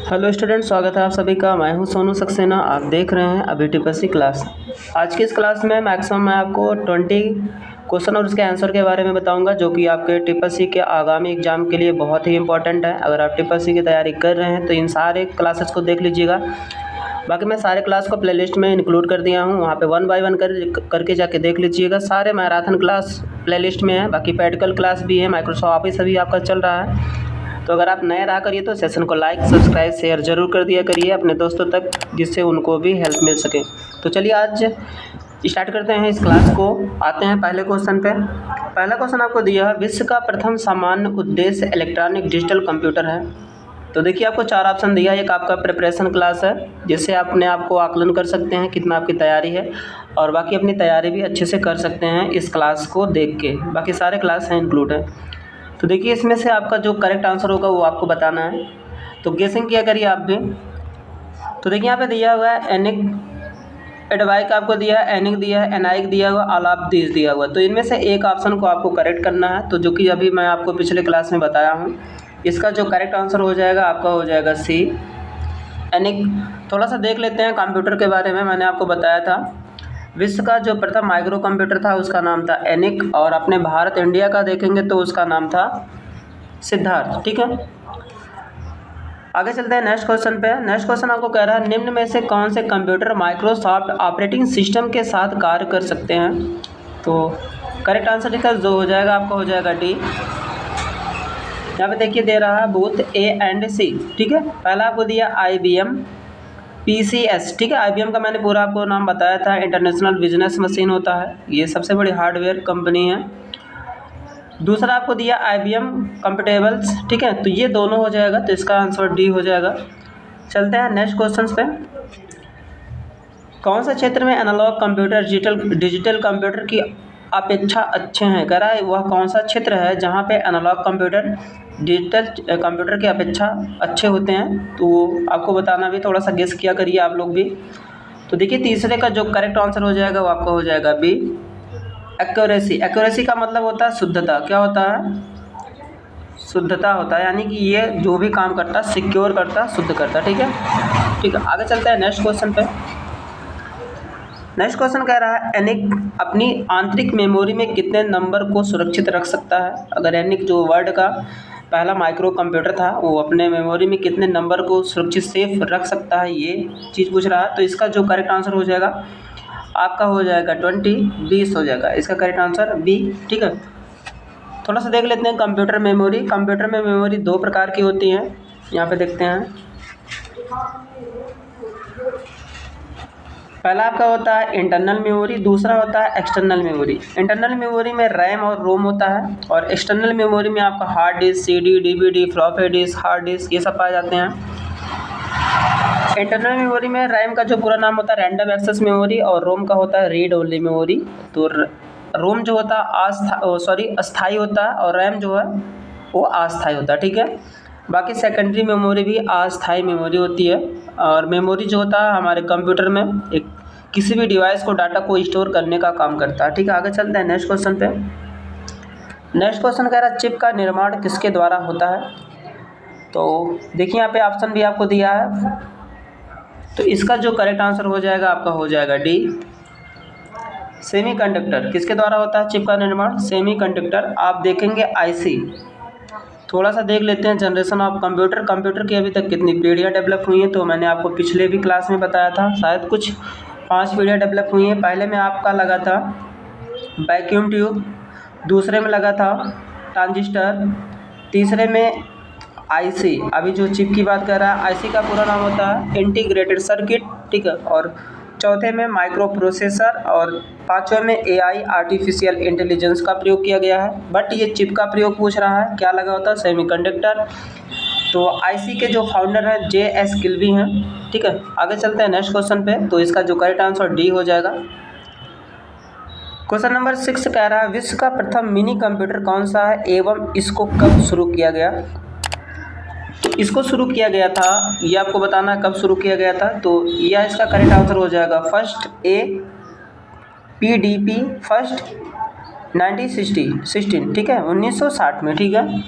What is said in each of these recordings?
Hello student, स्वागत है आप सभी का। मैं हूं सोनू सक्सेना। आप देख रहे हैं अभी टीपीएससी क्लास। आज की इस क्लास में मैक्सिमम मैं आपको 20 क्वेश्चन और उसके आंसर के बारे में बताऊंगा, जो कि आपके टीपीएससी के आगामी एग्जाम के लिए बहुत ही इंपॉर्टेंट है। अगर आप टीपीएससी की तैयारी कर रहे हैं तो इन सारे क्लासेस को देख लीजिएगा। बाकी मैं सारे क्लास को प्लेलिस्ट में इंक्लूड कर दिया हूँ, वहाँ पे 1 बाय 1 करके जाके देख लीजिएगा। सारे मैराथन क्लास प्लेलिस्ट में है, बाकी प्रैक्टिकल क्लास भी है, माइक्रोसॉफ्ट ऑफिस अभी आपका चल रहा है। तो अगर आप नए रहा करिए तो सेशन को लाइक, सब्सक्राइब, शेयर जरूर कर दिया करिए अपने दोस्तों तक, जिससे उनको भी हेल्प मिल सके। तो चलिए आज स्टार्ट करते हैं इस क्लास को। आते हैं पहले क्वेश्चन पे। पहला क्वेश्चन आपको दिया है, विश्व का प्रथम सामान्य उद्देश्य इलेक्ट्रॉनिक डिजिटल कंप्यूटर है। तो देखिए आपको 4 ऑप्शन दिया। एक आपका प्रिपरेशन क्लास है, जिससे अपने आप को आकलन कर सकते हैं कितना आपकी तैयारी है, और बाकी अपनी तैयारी भी अच्छे से कर सकते हैं इस क्लास को देख के। बाकी सारे क्लास हैं इंक्लूड है। तो देखिए इसमें से आपका जो करेक्ट आंसर होगा वो आपको बताना है। तो गेसिंग किया करिए आप भी। तो देखिए यहाँ पे दिया हुआ है एनिक एडवाइक आपको दिया है, एनिक दिया है, एनाइक दिया हुआ, ऑल ऑफ दिस दिया हुआ। तो इनमें से एक ऑप्शन को आपको करेक्ट करना है। तो जो कि अभी मैं आपको पिछले क्लास में बताया हूँ, इसका जो करेक्ट आंसर हो जाएगा आपका हो जाएगा सी, एनिक। थोड़ा सा देख लेते हैं कंप्यूटर के बारे में। मैंने आपको बताया था विश्व का जो प्रथम माइक्रो कंप्यूटर था उसका नाम था एनिक, और अपने भारत इंडिया का देखेंगे तो उसका नाम था सिद्धार्थ। ठीक है, आगे चलते हैं नेक्स्ट क्वेश्चन पे। नेक्स्ट क्वेश्चन आपको कह रहा है, निम्न में से कौन से कंप्यूटर माइक्रोसॉफ्ट ऑपरेटिंग सिस्टम के साथ कार्य कर सकते हैं। तो करेक्ट आंसर इसका जो हो जाएगा आपका हो जाएगा डी। यहाँ पे देखिए दे रहा है बोथ ए एंड सी। ठीक है, पहला आपको दिया IBM PCS। ठीक है, IBM का मैंने पूरा आपको नाम बताया था, इंटरनेशनल बिजनेस मशीन होता है, ये सबसे बड़ी हार्डवेयर कंपनी है। दूसरा आपको दिया IBM कंफर्टेबल्स। ठीक है, तो ये दोनों हो जाएगा, तो इसका आंसर डी हो जाएगा। चलते हैं नेक्स्ट क्वेश्चन पे। कौन सा क्षेत्र में एनालॉग कंप्यूटर डिजिटल कंप्यूटर की अपेक्षा अच्छे हैं। कह रहा है वह कौन सा क्षेत्र है जहाँ पे एनालॉग कंप्यूटर डिजिटल कंप्यूटर की अपेक्षा अच्छे होते हैं। तो आपको बताना भी, थोड़ा सा गेस किया करिए आप लोग भी। तो देखिए तीसरे का जो करेक्ट आंसर हो जाएगा वो आपका हो जाएगा बी, एक्यूरेसी। एक्यूरेसी का मतलब होता है शुद्धता। क्या होता है? शुद्धता होता है, यानी कि ये जो भी काम करता है सिक्योर करता है, शुद्ध करता है। ठीक है, ठीक है, आगे चलते हैं नेक्स्ट क्वेश्चन पे। नेक्स्ट क्वेश्चन कह रहा है, एनिक अपनी आंतरिक मेमोरी में कितने नंबर को सुरक्षित रख सकता है। अगर एनिक जो वर्ल्ड का पहला माइक्रो कंप्यूटर था, वो अपने मेमोरी में कितने नंबर को सुरक्षित सेफ रख सकता है, ये चीज़ पूछ रहा है। तो इसका जो करेक्ट आंसर हो जाएगा आपका हो जाएगा 20 हो जाएगा। इसका करेक्ट आंसर बी। ठीक है, थोड़ा सा देख लेते हैं कंप्यूटर मेमोरी। कंप्यूटर में मेमोरी 2 प्रकार की होती हैं, यहाँ पे देखते हैं। पहला आपका होता है इंटरनल मेमोरी, दूसरा होता है एक्सटर्नल मेमोरी। इंटरनल मेमोरी में रैम और रोम होता है, और एक्सटर्नल मेमोरी में आपका hard disk, CD, DVD, floppy disk, hard disk, ये सब पाए जाते हैं। इंटरनल मेमोरी में रैम का जो पूरा नाम होता है रैंडम एक्सेस मेमोरी, और रोम का होता है रीड ओनली मेमोरी। तो रोम जो होता है अस्थाई होता है, और रैम जो है वो अस्थाई होता है। ठीक है, बाकी सेकेंडरी मेमोरी भी अस्थाई मेमोरी होती है। और मेमोरी जो होता है हमारे कंप्यूटर में एक किसी भी डिवाइस को डाटा को स्टोर करने का काम करता है। ठीक है, आगे चलते हैं नेक्स्ट क्वेश्चन पे। नेक्स्ट क्वेश्चन कह रहा है, चिप का निर्माण किसके द्वारा होता है। तो देखिए यहाँ पे ऑप्शन भी आपको दिया है, तो इसका जो करेक्ट आंसर हो जाएगा आपका हो जाएगा डी, सेमीकंडक्टर। किसके द्वारा होता है चिप का निर्माण? सेमीकंडक्टर। आप देखेंगे IC। थोड़ा सा देख लेते हैं जनरेशन ऑफ कंप्यूटर। कंप्यूटर की अभी तक कितनी पीढ़ियाँ डेवलप हुई हैं, तो मैंने आपको पिछले भी क्लास में बताया था, शायद कुछ 5 पीढ़ियाँ डेवलप हुई हैं। पहले में आपका लगा था वैक्यूम ट्यूब, दूसरे में लगा था ट्रांजिस्टर, तीसरे में IC। अभी जो चिप की बात कर रहा है, IC का पूरा नाम होता है इंटीग्रेटेड सर्किट। ठीक है, और चौथे में माइक्रो प्रोसेसर, और पाँचवें में AI आर्टिफिशियल इंटेलिजेंस का प्रयोग किया गया है। बट ये चिप का प्रयोग पूछ रहा है, क्या लगा होता है? सेमीकंडक्टर। तो IC के जो फाउंडर हैं JS किल्बी हैं। ठीक है, आगे चलते हैं नेक्स्ट क्वेश्चन पे। तो इसका जो करेक्ट आंसर डी हो जाएगा। क्वेश्चन नंबर 6 कह रहा है, विश्व का प्रथम मिनी कंप्यूटर कौन सा है एवं इसको कब शुरू किया गया। तो इसको शुरू किया गया था, ये आपको बताना है कब शुरू किया गया था। तो यह इसका करेक्ट आंसर हो जाएगा फर्स्ट ए PDP फर्स्ट 1916। ठीक है, 1960 में। ठीक है,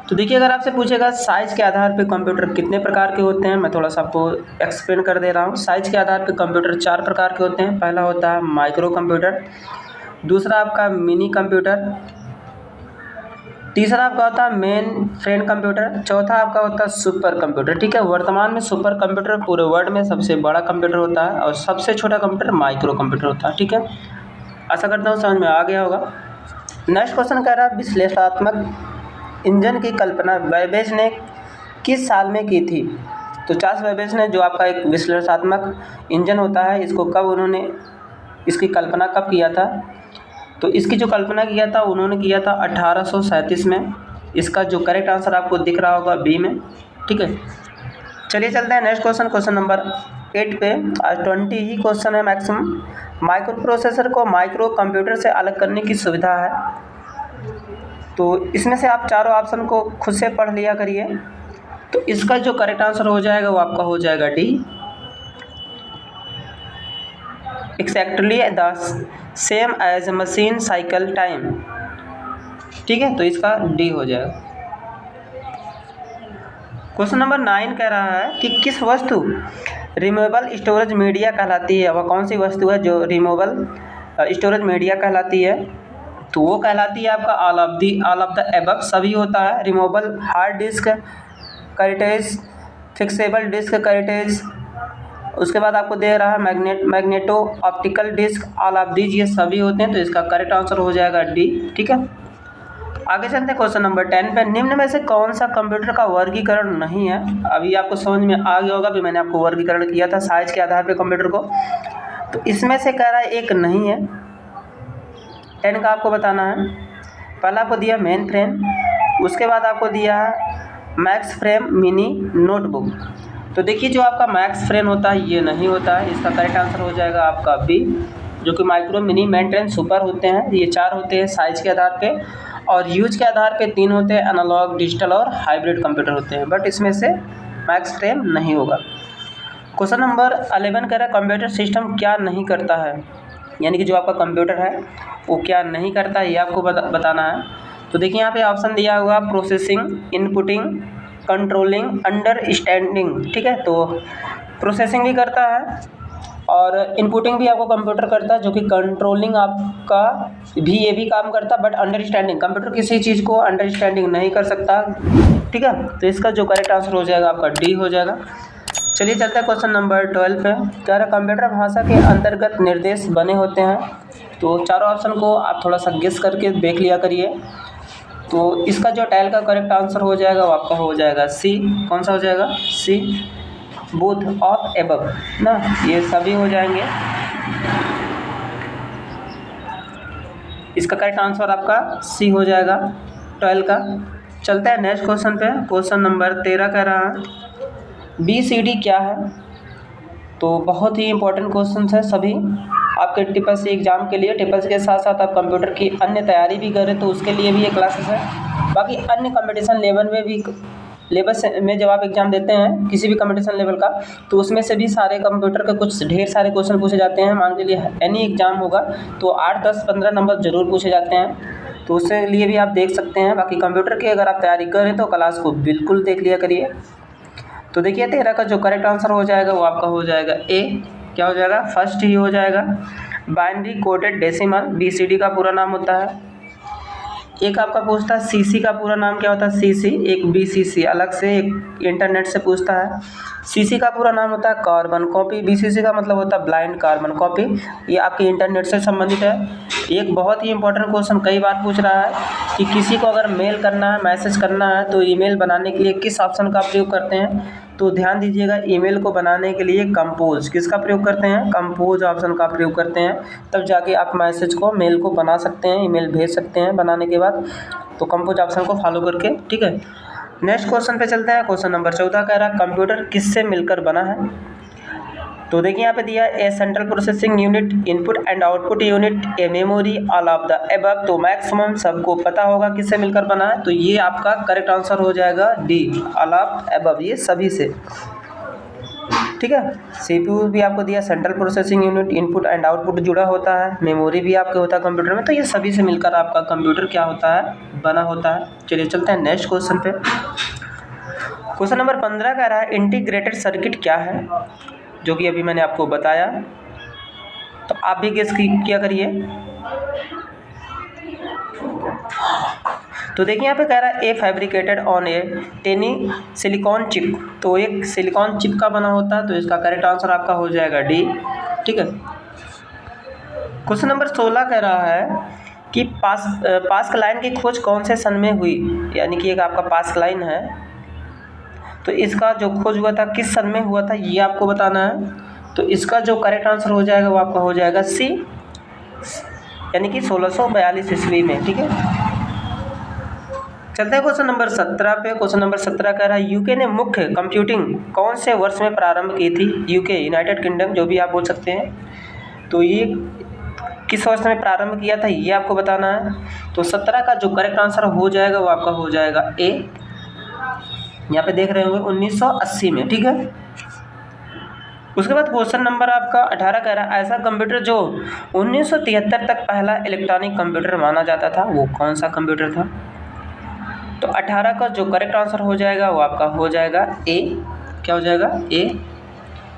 तो देखिए, अगर आपसे पूछेगा साइज़ के आधार पे कंप्यूटर कितने प्रकार के होते हैं, मैं थोड़ा सा आपको एक्सप्लेन कर दे रहा हूँ। साइज़ के आधार पे कंप्यूटर 4 प्रकार के होते हैं। पहला होता है माइक्रो कंप्यूटर, दूसरा आपका मिनी कंप्यूटर, तीसरा आपका होता है मेन फ्रेम कंप्यूटर, चौथा आपका होता है सुपर कंप्यूटर। ठीक है, वर्तमान में सुपर कंप्यूटर पूरे वर्ल्ड में सबसे बड़ा कंप्यूटर होता है और सबसे छोटा कंप्यूटर माइक्रो कंप्यूटर होता है। ठीक है, आशा करता हूँ समझ में आ गया होगा। नेक्स्ट क्वेश्चन कह रहा है विश्लेषणात्मक इंजन की कल्पना बैबेज ने किस साल में की थी? तो चार्ल्स बैबेज ने, जो आपका एक विश्लेषणात्मक इंजन होता है, इसको कब उन्होंने इसकी कल्पना कब किया था? तो इसकी जो कल्पना किया था उन्होंने किया था 1837 में। इसका जो करेक्ट आंसर आपको दिख रहा होगा बी में। ठीक है, चलिए चलते हैं नेक्स्ट क्वेश्चन, क्वेश्चन नंबर 8 पे। आज 20 ही क्वेश्चन है मैक्सिमम। माइक्रो प्रोसेसर को माइक्रो कंप्यूटर से अलग करने की सुविधा है। तो इसमें से आप चारों ऑप्शन को खुद से पढ़ लिया करिए। तो इसका जो करेक्ट आंसर हो जाएगा वो आपका हो जाएगा D, exactly the same as machine cycle time. ठीक है, तो इसका डी हो जाएगा। क्वेश्चन नंबर 9 कह रहा है कि किस वस्तु रिमूवेबल स्टोरेज मीडिया कहलाती है? वह कौन सी वस्तु है जो रिमूवेबल स्टोरेज मीडिया कहलाती है? तो वो कहलाती है आपका ऑल ऑफ द एबव, सभी होता है। Removable hard disk cartridge, fixable disk cartridge, उसके बाद आपको दे रहा है magneto optical disk, all of these ये सभी होते हैं। तो इसका करेक्ट आंसर हो जाएगा डी। ठीक है, आगे चलते हैं क्वेश्चन नंबर 10 पे। निम्न में से कौन सा कंप्यूटर का वर्गीकरण नहीं है? अभी आपको समझ में आ गया होगा, भी मैंने आपको वर्गीकरण किया था साइज के आधार पे कंप्यूटर को। तो इसमें से कह रहा है एक नहीं है। 10 का आपको बताना है। पहला आपको दिया मेन फ्रेम, उसके बाद आपको दिया है मैक्स फ्रेम मिनी नोटबुक। तो देखिए, जो आपका मैक्स फ्रेम होता है ये नहीं होता है। इसका करेक्ट आंसर हो जाएगा आपका बी, जो कि micro mini main frame super होते हैं। ये 4 होते हैं साइज के आधार पे, और यूज के आधार पे 3 होते हैं, एनालॉग, डिजिटल और हाइब्रिड कंप्यूटर होते हैं। बट इसमें से मैक्स फ्रेम नहीं होगा। क्वेश्चन नंबर 11 कह रहा है कंप्यूटर सिस्टम क्या नहीं करता है? यानी कि जो आपका कंप्यूटर है वो क्या नहीं करता है, ये आपको बताना है। तो देखिए, यहाँ पे ऑप्शन दिया हुआ प्रोसेसिंग, इनपुटिंग, कंट्रोलिंग, अंडरस्टैंडिंग। ठीक है, तो प्रोसेसिंग भी करता है और इनपुटिंग भी आपको कंप्यूटर करता है, जो कि कंट्रोलिंग आपका भी ये भी काम करता है। बट अंडरस्टैंडिंग, कंप्यूटर किसी चीज़ को अंडरस्टैंडिंग नहीं कर सकता। ठीक है, तो इसका जो करेक्ट आंसर हो जाएगा आपका डी हो जाएगा। चलिए चलते हैं क्वेश्चन नंबर 12 पे। कह रहा कंप्यूटर भाषा के अंतर्गत निर्देश बने होते हैं। तो चारों ऑप्शन को आप थोड़ा सा गेस करके देख लिया करिए। तो इसका जो टाइल का करेक्ट आंसर हो जाएगा वो आपका हो जाएगा सी। कौन सा हो जाएगा? सी, बोथ ऑफ एबव ना, ये सभी हो जाएंगे। इसका करेक्ट आंसर आपका सी हो जाएगा 12 का। चलते हैं नेक्स्ट क्वेश्चन पे। क्वेश्चन नंबर 13 कह रहा है BCD क्या है? तो बहुत ही इंपॉर्टेंट क्वेश्चन है सभी आपके टीपीएससी एग्जाम के लिए। टीपीएससी के साथ साथ आप कंप्यूटर की अन्य तैयारी भी करें तो उसके लिए भी ये क्लासेस है। बाकी अन्य कंपटीशन लेवल में भी, लेवल में जब आप एग्जाम देते हैं किसी भी कंपटीशन लेवल का, तो उसमें से भी सारे कंप्यूटर के कुछ ढेर सारे क्वेश्चन पूछे जाते हैं। मान के लिए एनी एग्जाम होगा तो 8, 10, 15 नंबर जरूर पूछे जाते हैं, तो उसके लिए भी आप देख सकते हैं। बाकी कंप्यूटर की अगर आप तैयारी करें तो क्लास को बिल्कुल देख लिया करिए। तो देखिए 13 का जो करेक्ट आंसर हो जाएगा वो आपका हो जाएगा ए। क्या हो जाएगा? फर्स्ट ही हो जाएगा। बाइनरी कोडेड डेसिमल BCD का पूरा नाम होता है। एक आपका पूछता है CC का पूरा नाम क्या होता है? CC, एक BCC अलग से एक इंटरनेट से पूछता है। CC का पूरा नाम होता है कार्बन कॉपी, BCC का मतलब होता है ब्लाइंड कार्बन कॉपी। ये आपके इंटरनेट से संबंधित है। एक बहुत ही इंपॉर्टेंट क्वेश्चन कई बार पूछ रहा है कि किसी को अगर मेल करना है, मैसेज करना है, तो ईमेल बनाने के लिए किस ऑप्शन का प्रयोग करते हैं? तो ध्यान दीजिएगा, ईमेल को बनाने के लिए कंपोज किसका प्रयोग करते हैं? कंपोज ऑप्शन का प्रयोग करते हैं। तब जाके आप मैसेज को, मेल को बना सकते हैं, ईमेल भेज सकते हैं बनाने के बाद। तो कंपोज ऑप्शन को फॉलो करके। ठीक है, नेक्स्ट क्वेश्चन पे चलते हैं। क्वेश्चन नंबर 14 कह रहा है कंप्यूटर किससे मिलकर बना है? तो देखिए यहाँ पे दिया a central processing unit, input and output unit, a memory, all of the above. तो मैक्सिमम सबको पता होगा किससे मिलकर बना है, तो ये आपका करेक्ट आंसर हो जाएगा डी, ऑल ऑफ एबव, ये सभी से। ठीक है। CPU भी आपको दिया, central processing unit, input and output जुड़ा होता है, मेमोरी भी आपके होता है कंप्यूटर में। तो ये सभी से मिलकर आपका कंप्यूटर क्या होता है, बना होता है। चलिए चलते हैं नेक्स्ट क्वेश्चन पे। क्वेश्चन नंबर 15 कह रहा है इंटीग्रेटेड सर्किट क्या है, जो कि अभी मैंने आपको बताया। तो आप भी गेस किया करिए। तो देखिए यहाँ पे कह रहा है a fabricated on a tiny silicon chip. तो एक सिलिकॉन चिप का बना होता है, तो इसका करेक्ट आंसर आपका हो जाएगा डी। ठीक है। क्वेश्चन नंबर 16 कह रहा है कि पास्क लाइन की खोज कौन से सन में हुई, यानी कि एक आपका पास्क लाइन है, तो इसका जो खोज हुआ था किस सन में हुआ था, ये आपको बताना है। तो इसका जो करेक्ट आंसर हो जाएगा वो आपका हो जाएगा सी, यानी कि 1642 ईस्वी में। ठीक है। चलते हैं क्वेश्चन नंबर 17 पे। क्वेश्चन नंबर 17 कह रहा है यूके ने मुख्य कंप्यूटिंग कौन से वर्ष में प्रारंभ की थी। यूके यूनाइटेड किंगडम जो भी आप बोल सकते हैं। तो ये किस वर्ष में प्रारंभ किया था ये आपको बताना है। तो 17 का जो करेक्ट आंसर हो जाएगा वो आपका हो जाएगा ए, यहाँ पे देख रहे होंगे 1980 में। ठीक है। उसके बाद क्वेश्चन नंबर आपका 18 कह रहा है ऐसा कंप्यूटर जो 1973 तक पहला इलेक्ट्रॉनिक कंप्यूटर माना जाता था, वो कौन सा कंप्यूटर था। तो 18 का जो करेक्ट आंसर हो जाएगा वो आपका हो जाएगा ए। क्या हो जाएगा ए,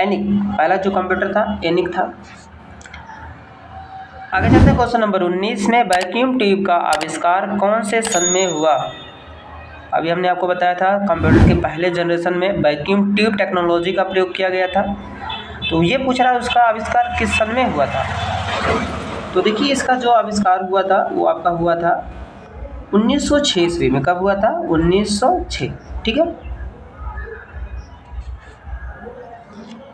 एनिक। पहला जो कंप्यूटर था एनिक था। आगे चलते हैं क्वेश्चन नंबर 19 में वैक्यूम ट्यूब का आविष्कार कौन से सन में हुआ। अभी हमने आपको बताया था कंप्यूटर के पहले जनरेशन में वैक्यूम ट्यूब टेक्नोलॉजी का प्रयोग किया गया था। तो ये पूछ रहा है उसका आविष्कार किस सन में हुआ था। तो देखिए इसका जो आविष्कार हुआ था वो आपका हुआ था 1906 ईस्वी में। कब हुआ था, 1906। ठीक है।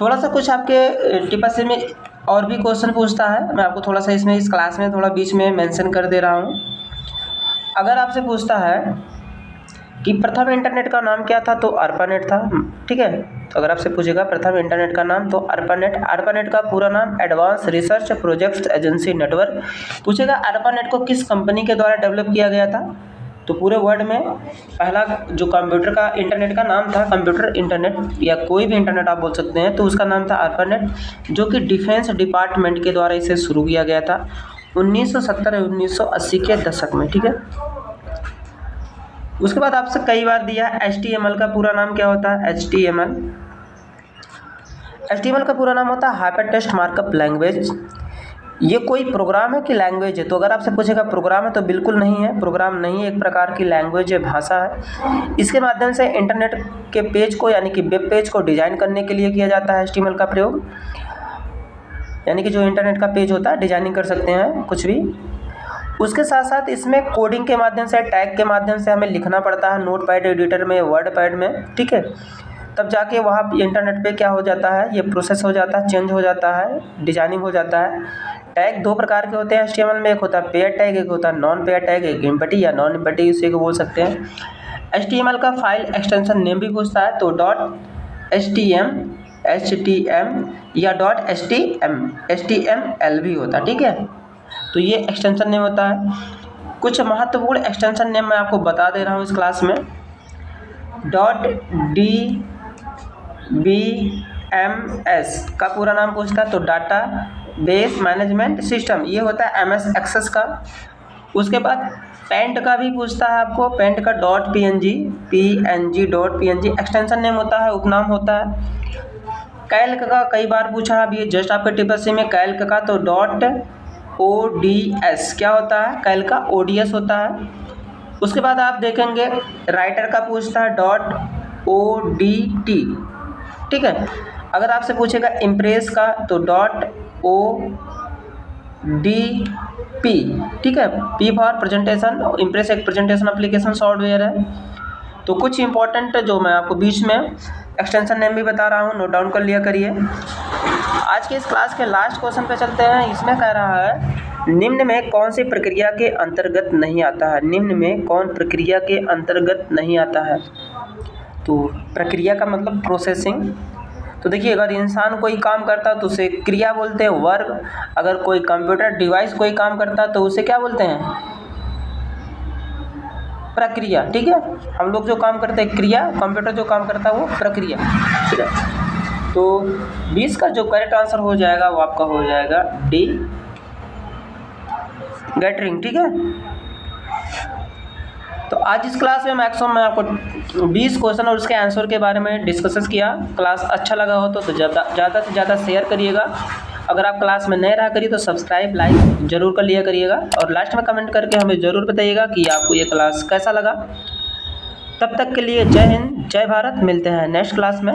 थोड़ा सा कुछ आपके टिप्पणी में और भी क्वेश्चन पूछता है, मैं आपको थोड़ा सा इसमें इस क्लास में थोड़ा बीच में मेंशन कर दे रहा हूँ। अगर आपसे पूछता है कि प्रथम इंटरनेट का नाम क्या था, तो ARPANET था। ठीक है। तो अगर आपसे पूछेगा प्रथम इंटरनेट का नाम, तो ARPANET का पूरा नाम advance research projects agency network. पूछेगा ARPANET को किस कंपनी के द्वारा डेवलप किया गया था, तो पूरे वर्ल्ड में पहला जो कंप्यूटर का इंटरनेट का नाम था, कंप्यूटर इंटरनेट या कोई भी इंटरनेट आप बोल सकते हैं, तो उसका नाम था ARPANET, जो कि डिफेंस डिपार्टमेंट के द्वारा इसे शुरू किया गया था 1970-1980 के दशक में। ठीक है। उसके बाद आपसे कई बार दिया HTML का पूरा नाम क्या होता है। HTML का पूरा नाम होता है हाइपर टेक्स्ट मार्कअप लैंग्वेज। ये कोई प्रोग्राम है कि लैंग्वेज है, तो अगर आपसे पूछेगा प्रोग्राम है तो बिल्कुल नहीं है, प्रोग्राम नहीं है, एक प्रकार की लैंग्वेज है, भाषा है। इसके माध्यम से इंटरनेट के पेज को यानी कि वेब पेज को डिजाइन करने के लिए किया जाता है HTML का प्रयोग, यानी कि जो इंटरनेट का पेज होता है डिजाइनिंग कर सकते हैं कुछ भी। उसके साथ साथ इसमें कोडिंग के माध्यम से, टैग के माध्यम से हमें लिखना पड़ता है नोटपैड एडिटर में, वर्डपैड में। ठीक है। तब जाके वहाँ इंटरनेट पे क्या हो जाता है, ये प्रोसेस हो जाता है, चेंज हो जाता है, डिजाइनिंग हो जाता है। टैग दो प्रकार के होते हैं HTML में, एक होता है पेयर टैग, एक होता है नॉन पेयर टैग, एक एम्पटी या नॉन एम्पटी इसे को बोल सकते हैं। HTML का फाइल एक्सटेंशन नेम भी पूछता है, तो .htm या .html भी होता है। ठीक है। तो ये एक्सटेंशन नेम होता है। कुछ महत्वपूर्ण एक्सटेंशन नेम मैं आपको बता दे रहा हूँ इस क्लास में। .dbms का पूरा नाम पूछता है, तो डाटा बेस मैनेजमेंट सिस्टम, ये होता है MS एक्सेस का। उसके बाद पेंट का भी पूछता है आपको, पेंट का .png एक्सटेंशन नेम होता है, उपनाम होता है। कैल्क का कई बार पूछा है, अभी जस्ट आपके टिप्पणी में कैल्क का, तो .ods क्या होता है, कैल्क का ODS होता है। उसके बाद आप देखेंगे राइटर का पूछता है .odt। ठीक है। अगर आपसे पूछेगा इम्प्रेस का, तो .odp। ठीक है। P फॉर प्रेजेंटेशन, इम्प्रेस एक प्रेजेंटेशन एप्लीकेशन सॉफ्टवेयर है। तो कुछ इंपॉर्टेंट जो मैं आपको बीच में एक्सटेंशन नेम भी बता रहा हूँ, नोट डाउन कर लिया करिए। आज के इस क्लास के लास्ट क्वेश्चन पे चलते हैं। इसमें कह रहा है निम्न में कौन सी प्रक्रिया के अंतर्गत नहीं आता है। निम्न में कौन प्रक्रिया के अंतर्गत नहीं आता है। तो प्रक्रिया का मतलब प्रोसेसिंग। तो देखिए अगर इंसान कोई काम करता है तो उसे क्रिया बोलते हैं, वर्ब। अगर कोई कंप्यूटर डिवाइस कोई काम करता है तो उसे क्या बोलते हैं, प्रक्रिया। ठीक है। हम लोग जो काम करते हैं क्रिया, कंप्यूटर जो काम करता है वो प्रक्रिया। ठीक है। तो 20 का जो करेक्ट आंसर हो जाएगा वो आपका हो जाएगा डी, गैटरिंग। ठीक है, तो आज इस क्लास में मैक्सिमम मैं आपको 20 क्वेश्चन और उसके आंसर के बारे में डिस्कस किया। क्लास अच्छा लगा हो तो ज़्यादा से ज़्यादा शेयर करिएगा। अगर आप क्लास में नए रहा करिए तो सब्सक्राइब लाइक ज़रूर कर लिया करिएगा, और लास्ट में कमेंट करके हमें ज़रूर बताइएगा कि आपको ये क्लास कैसा लगा। तब तक के लिए जय हिंद, जय भारत। मिलते हैं नेक्स्ट क्लास में।